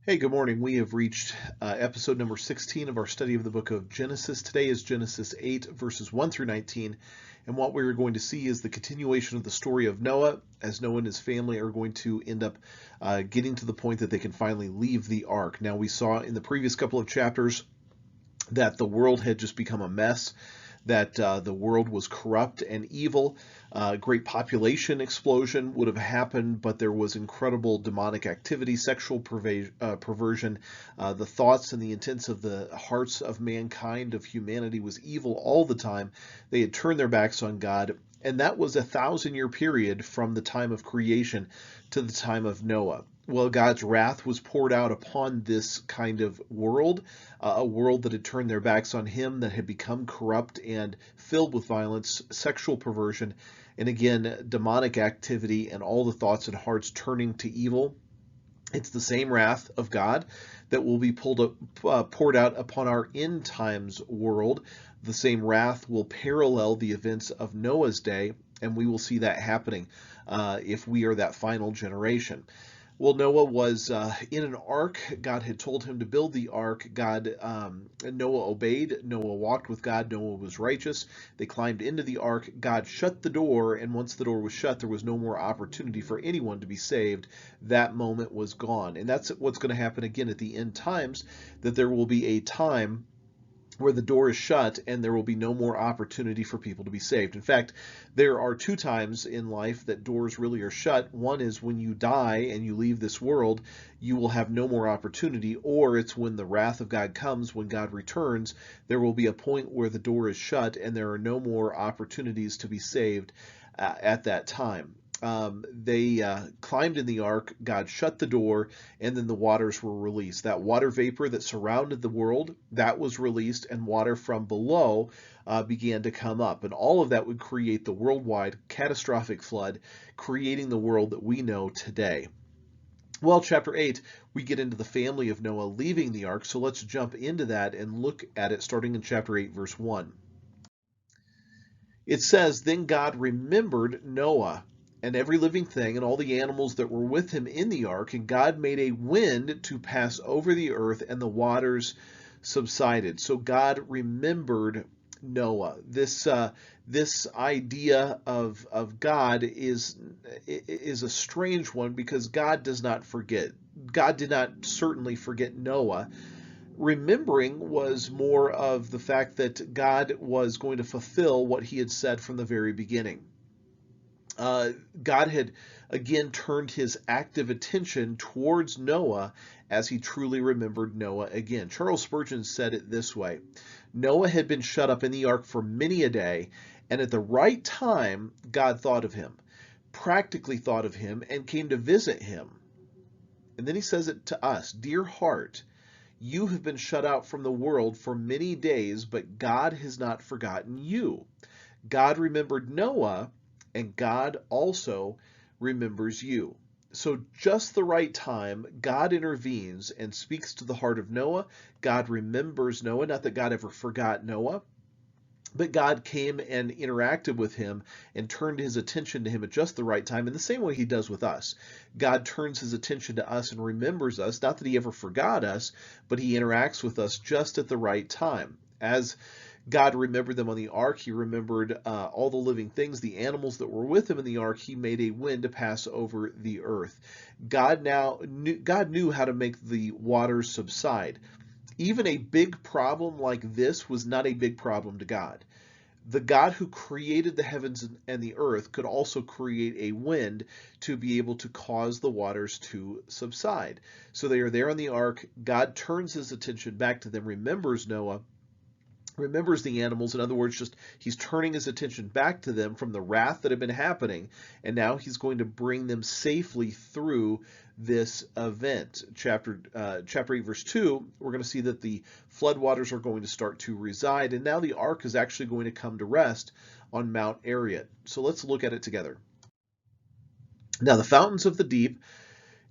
Hey, good morning. We have reached episode number 16 of our study of the book of Genesis. Today is Genesis 8, verses 1 through 19. And what we're going to see is the continuation of the story of Noah, as Noah and his family are going to end up getting to the point that they can finally leave the ark. Now, we saw in the previous couple of chapters that the world had just become a mess, that the world was corrupt and evil. Great population explosion would have happened, but there was incredible demonic activity, sexual perversion. The thoughts and the intents of the hearts of mankind, of humanity, was evil all the time. They had turned their backs on God, and that was a 1,000-year period from the time of creation to the time of Noah. Well, God's wrath was poured out upon this kind of world, a world that had turned their backs on him, that had become corrupt and filled with violence, sexual perversion, and again, demonic activity, and all the thoughts and hearts turning to evil. It's the same wrath of God that will be poured out upon our end times world. The same wrath will parallel the events of Noah's day, and we will see that happening if we are that final generation. Well, Noah was in an ark. God had told him to build the ark. Noah obeyed. Noah walked with God. Noah was righteous. They climbed into the ark. God shut the door, and once the door was shut, there was no more opportunity for anyone to be saved. That moment was gone. And that's what's going to happen again at the end times, that there will be a time where the door is shut and there will be no more opportunity for people to be saved. In fact, there are two times in life that doors really are shut. One is when you die and you leave this world, you will have no more opportunity, or it's when the wrath of God comes, when God returns, there will be a point where the door is shut and there are no more opportunities to be saved at that time. They climbed in the ark, God shut the door, and then the waters were released. That water vapor that surrounded the world, that was released, and water from below began to come up. And all of that would create the worldwide catastrophic flood, creating the world that we know today. Well, chapter 8, we get into the family of Noah leaving the ark, so let's jump into that and look at it starting in chapter 8, verse 1. It says, "Then God remembered Noah and every living thing and all the animals that were with him in the ark, and God made a wind to pass over the earth, and the waters subsided." So God remembered Noah. This idea of God is a strange one, because God does not forget. God did not certainly forget Noah. Remembering was more of the fact that God was going to fulfill what he had said from the very beginning. God had again turned his active attention towards Noah as he truly remembered Noah again. Charles Spurgeon said it this way: Noah had been shut up in the ark for many a day, and at the right time, God thought of him, practically thought of him, and came to visit him. And then he says it to us: "Dear heart, you have been shut out from the world for many days, but God has not forgotten you." God remembered Noah, and God also remembers you. So just the right time, God intervenes and speaks to the heart of Noah. God remembers Noah. Not that God ever forgot Noah, but God came and interacted with him and turned his attention to him at just the right time, in the same way he does with us. God turns his attention to us and remembers us. Not that he ever forgot us, but he interacts with us just at the right time. As God remembered them on the ark, he remembered all the living things, the animals that were with him in the ark. He made a wind to pass over the earth. God knew how to make the waters subside. Even a big problem like this was not a big problem to God. The God who created the heavens and the earth could also create a wind to be able to cause the waters to subside. So they are there on the ark. God turns his attention back to them, remembers Noah, remembers the animals. In other words, just he's turning his attention back to them from the wrath that had been happening, and now he's going to bring them safely through this event. Chapter 8, verse 2, we're going to see that the floodwaters are going to start to reside, and now the ark is actually going to come to rest on Mount Ararat. So let's look at it together. Now the fountains of the deep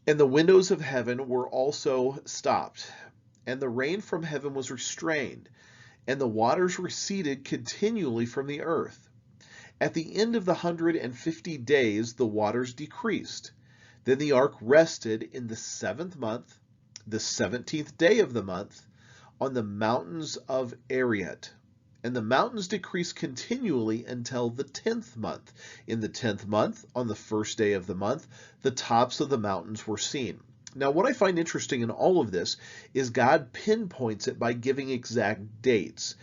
and the windows of heaven were also stopped, and the rain from heaven was restrained, and the waters receded continually from the earth. At the end of the 150 days, the waters decreased. Then the ark rested in the 7th month, the 17th day of the month, on the mountains of Ariat. And the mountains decreased continually until the 10th month. In the 10th month, on the first day of the month, the tops of the mountains were seen. Now, what I find interesting in all of this is God pinpoints it by giving exact dates.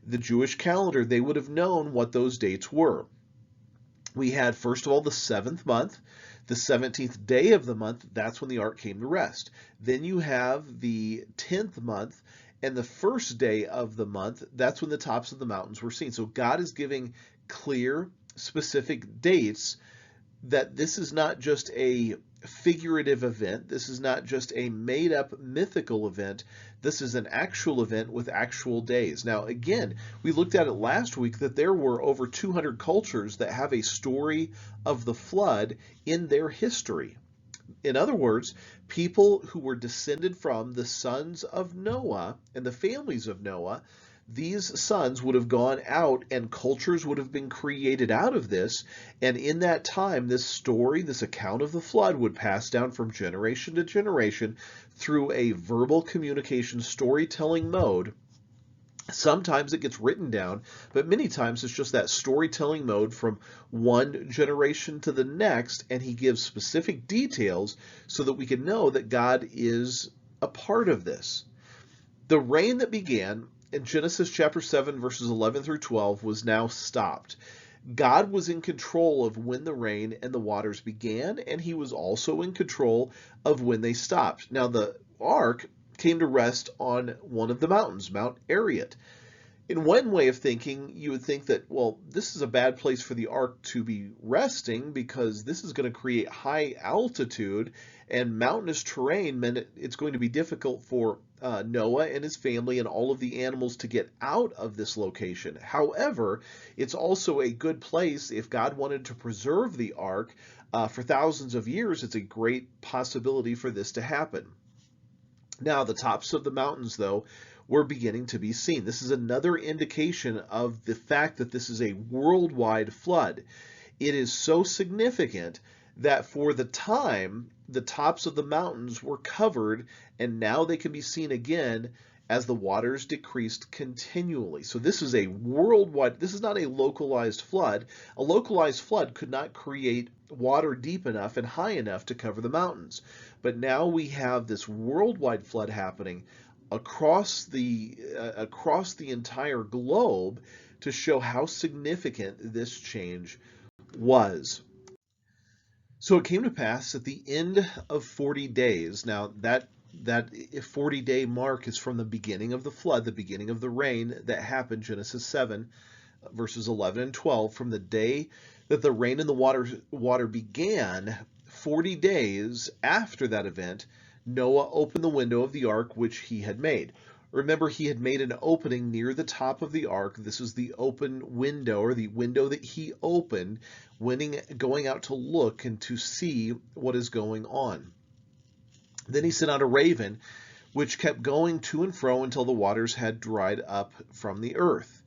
The Jewish calendar, they would have known what those dates were. We had, first of all, the 7th month, the 17th day of the month, that's when the ark came to rest. Then you have the 10th month, and the first day of the month, that's when the tops of the mountains were seen. So God is giving clear, specific dates that this is not just a figurative event. This is not just a made-up mythical event. This is an actual event with actual days. Now, again, we looked at it last week that there were over 200 cultures that have a story of the flood in their history. In other words, people who were descended from the sons of Noah and the families of Noah, these sons would have gone out and cultures would have been created out of this. And in that time, this story, this account of the flood would pass down from generation to generation through a verbal communication storytelling mode. Sometimes it gets written down, but many times it's just that storytelling mode from one generation to the next, and he gives specific details so that we can know that God is a part of this. The rain that began in Genesis chapter 7, verses 11 through 12 was now stopped. God was in control of when the rain and the waters began, and he was also in control of when they stopped. Now, the ark came to rest on one of the mountains, Mount Ariat. In one way of thinking, you would think that, well, this is a bad place for the ark to be resting because this is going to create high altitude, and mountainous terrain meant it's going to be difficult for Noah and his family and all of the animals to get out of this location. However, it's also a good place if God wanted to preserve the ark for thousands of years. It's a great possibility for this to happen. Now, the tops of the mountains, though, were beginning to be seen. This is another indication of the fact that this is a worldwide flood. It is so significant that for the time, the tops of the mountains were covered, and now they can be seen again as the waters decreased continually. So this is a worldwide, this is not a localized flood. A localized flood could not create water deep enough and high enough to cover the mountains. But now we have this worldwide flood happening across the entire globe to show how significant this change was. So it came to pass at the end of 40 days. Now that 40-day mark is from the beginning of the flood, the beginning of the rain that happened, Genesis 7, verses 11 and 12. From the day that the rain and the water began, 40 days after that event, Noah opened the window of the ark which he had made. Remember, he had made an opening near the top of the ark. This is the open window, or the window that he opened when going out to look and to see what is going on. Then he sent out a raven, which kept going to and fro until the waters had dried up from the earth.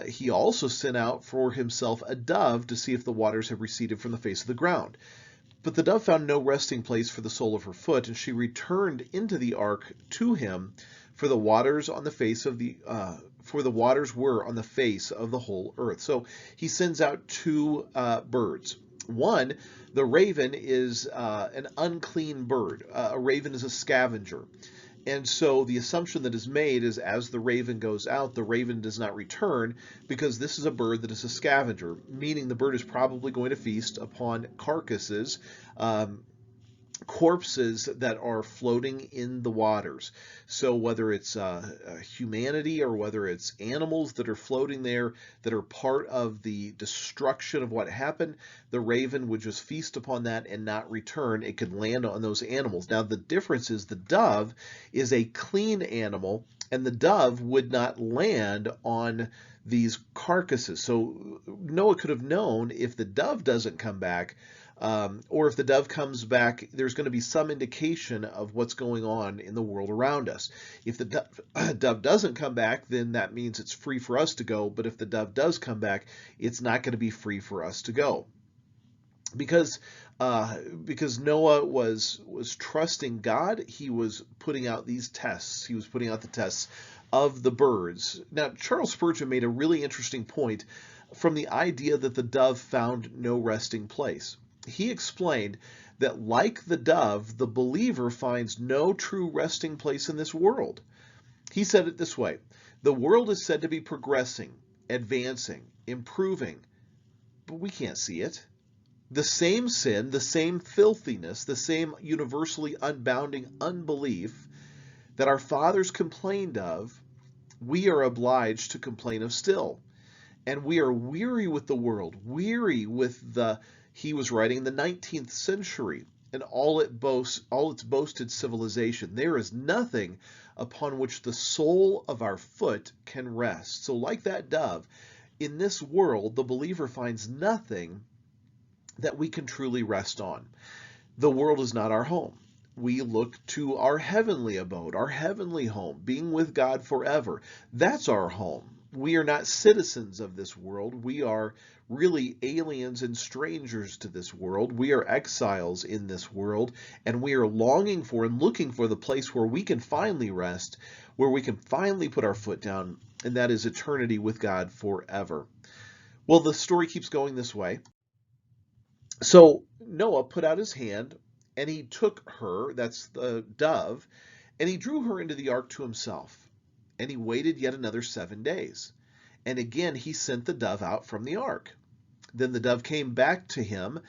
He also sent out for himself a dove to see if the waters had receded from the face of the ground. But the dove found no resting place for the sole of her foot, and she returned into the ark to him, for the waters on the face of the for the waters were on the face of the whole earth. So he sends out two birds. One, the raven is an unclean bird. A raven is a scavenger. And so the assumption that is made is as the raven goes out, the raven does not return, because this is a bird that is a scavenger, meaning the bird is probably going to feast upon carcasses, corpses that are floating in the waters. So whether it's humanity or whether it's animals that are floating there that are part of the destruction of what happened, the raven would just feast upon that and not return. It could land on those animals. Now the difference is the dove is a clean animal, and the dove would not land on these carcasses. So Noah could have known if the dove doesn't come back, or if the dove comes back, there's going to be some indication of what's going on in the world around us. If the dove doesn't come back, then that means it's free for us to go. But if the dove does come back, it's not going to be free for us to go. because because Noah was trusting God. He was putting out these tests. He was putting out the tests of the birds. Now, Charles Spurgeon made a really interesting point from the idea that the dove found no resting place. He explained that, like the dove, the believer finds no true resting place in this world. He said it this way: the world is said to be progressing, advancing, improving, but we can't see it. The same sin, the same filthiness, the same universally unbounding unbelief that our fathers complained of, we are obliged to complain of still. And we are weary with the world, weary with he was writing in the 19th century, and all its boasted civilization. There is nothing upon which the sole of our foot can rest. So like that dove, in this world, the believer finds nothing that we can truly rest on. The world is not our home. We look to our heavenly abode, our heavenly home, being with God forever. That's our home. We are not citizens of this world. We are really aliens and strangers to this world. We are exiles in this world, and we are longing for and looking for the place where we can finally rest, where we can finally put our foot down, and that is eternity with God forever. Well, the story keeps going this way. So Noah put out his hand, and he took her, that's the dove, and he drew her into the ark to himself. And he waited yet another 7 days. And again he sent the dove out from the ark. Then the dove came back to him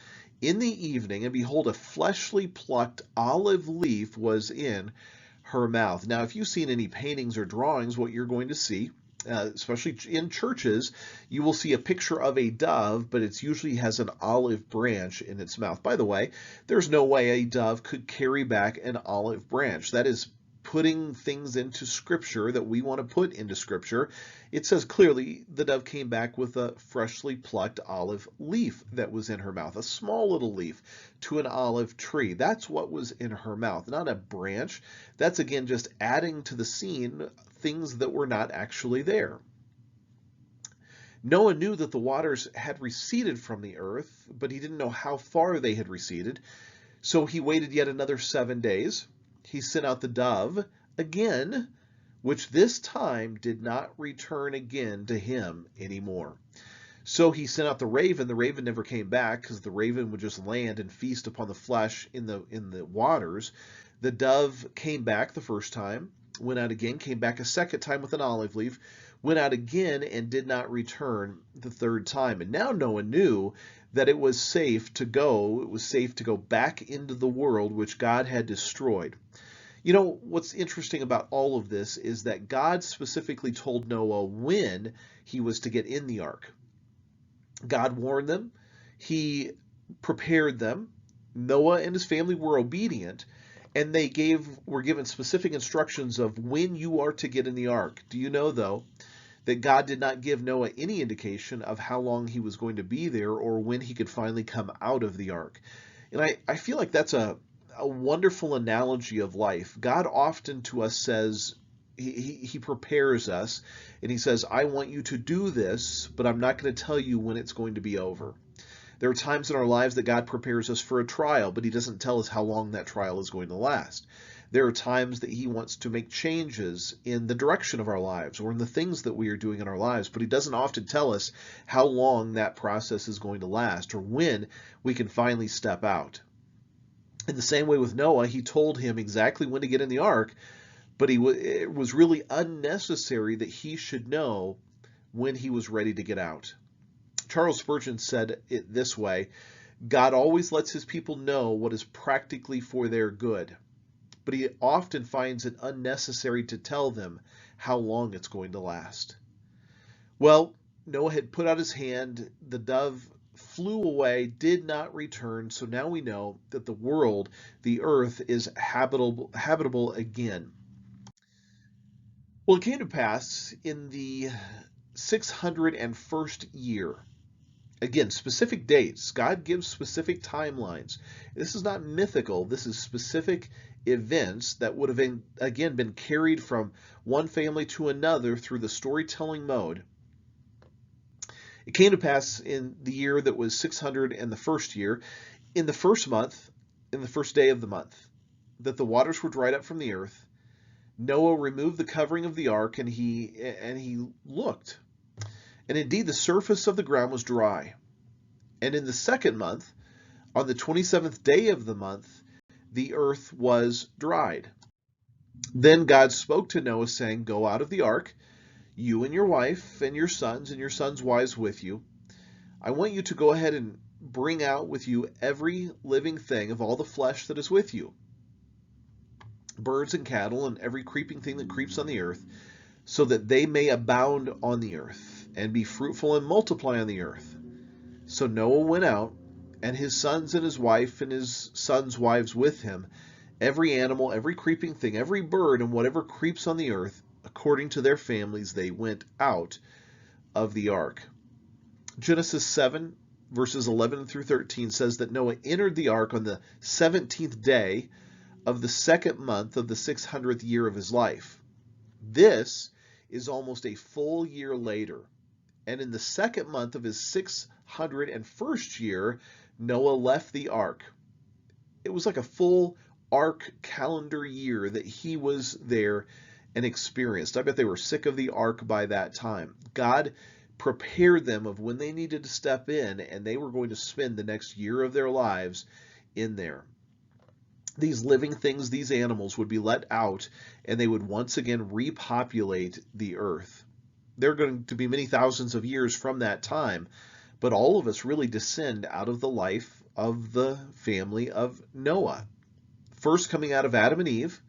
in the evening, and behold, a fleshly plucked olive leaf was in her mouth. Now, if you've seen any paintings or drawings, what you're going to see, especially in churches, you will see a picture of a dove, but it usually has an olive branch in its mouth. By the way, there's no way a dove could carry back an olive branch. That is putting things into Scripture that we want to put into Scripture. It says clearly the dove came back with a freshly plucked olive leaf that was in her mouth, a small little leaf to an olive tree. That's what was in her mouth, not a branch. That's again just adding to the scene things that were not actually there. Noah knew that the waters had receded from the earth, but he didn't know how far they had receded. So he waited yet another 7 days. He sent out the dove again, which this time did not return again to him anymore. So he sent out the raven. The raven never came back, because the raven would just land and feast upon the flesh in the waters. The dove came back the first time, went out again, came back a second time with an olive leaf, went out again, and did not return the third time. And now Noah knew that it was safe to go. It was safe to go back into the world which God had destroyed. You know, what's interesting about all of this is that God specifically told Noah when he was to get in the ark. God warned them. He prepared them. Noah and his family were obedient, and they were given specific instructions of when you are to get in the ark. Do you know, though, that God did not give Noah any indication of how long he was going to be there or when he could finally come out of the ark? And I feel like that's a wonderful analogy of life. God often to us says, he prepares us, and he says, I want you to do this, but I'm not going to tell you when it's going to be over. There are times in our lives that God prepares us for a trial, but he doesn't tell us how long that trial is going to last. There are times that he wants to make changes in the direction of our lives or in the things that we are doing in our lives, but he doesn't often tell us how long that process is going to last or when we can finally step out. In the same way with Noah, he told him exactly when to get in the ark, but it was really unnecessary that he should know when he was ready to get out. Charles Spurgeon said it this way: God always lets his people know what is practically for their good, but he often finds it unnecessary to tell them how long it's going to last. Well, Noah had put out his hand, the dove flew away, did not return, so now we know that the world, the earth, is habitable again. Well, it came to pass in the 601st year. Again, specific dates. God gives specific timelines. This is not mythical. This is specific events that would have been carried from one family to another through the storytelling mode. It came to pass in the year that was 600 and the first year, in the first month, in the first day of the month, that the waters were dried up from the earth. Noah removed the covering of the ark, and he looked. And indeed the surface of the ground was dry. And in the second month, on the 27th day of the month, the earth was dried. Then God spoke to Noah, saying, Go out of the ark, you and your wife and your sons' wives with you. I want you to go ahead and bring out with you every living thing of all the flesh that is with you, birds and cattle and every creeping thing that creeps on the earth, so that they may abound on the earth, and be fruitful and multiply on the earth. So Noah went out, and his sons and his wife and his sons' wives with him, every animal, every creeping thing, every bird, and whatever creeps on the earth, according to their families, they went out of the ark. Genesis 7, verses 11 through 13 says that Noah entered the ark on the 17th day of the second month of the 600th year of his life. This is almost a full year later. And in the second month of his 601st year, Noah left the ark. It was like a full ark calendar year that he was there and experienced. I bet they were sick of the ark by that time. God prepared them of when they needed to step in, and they were going to spend the next year of their lives in there. These living things, these animals, would be let out, and they would once again repopulate the earth. They're going to be many thousands of years from that time, but all of us really descend out of the life of the family of Noah. First coming out of Adam and Eve,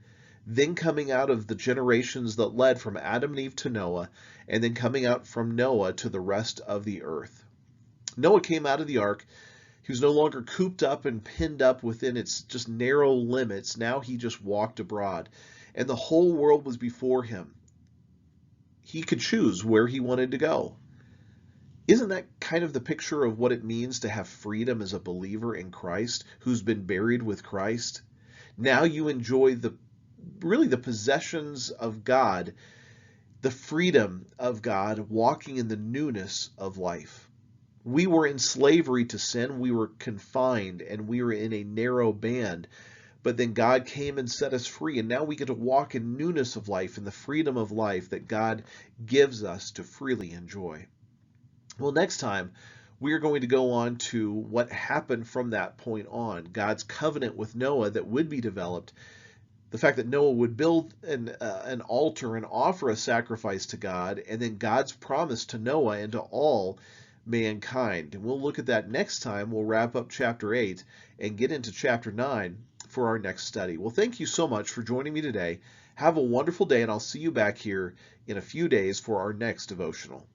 then coming out of the generations that led from Adam and Eve to Noah, and then coming out from Noah to the rest of the earth. Noah came out of the ark. He was no longer cooped up and pinned up within its just narrow limits. Now he just walked abroad, and the whole world was before him. He could choose where he wanted to go. Isn't that kind of the picture of what it means to have freedom as a believer in Christ, who's been buried with Christ? Now you enjoy the possessions of God, the freedom of God, walking in the newness of life. We were in slavery to sin. We were confined, and we were in a narrow band. But then God came and set us free, and now we get to walk in newness of life and the freedom of life that God gives us to freely enjoy. Well, next time, we are going to go on to what happened from that point on, God's covenant with Noah that would be developed, the fact that Noah would build an altar and offer a sacrifice to God, and then God's promise to Noah and to all mankind. And we'll look at that next time. We'll wrap up chapter 8 and get into chapter 9 for our next study. Well, thank you so much for joining me today. Have a wonderful day, and I'll see you back here in a few days for our next devotional.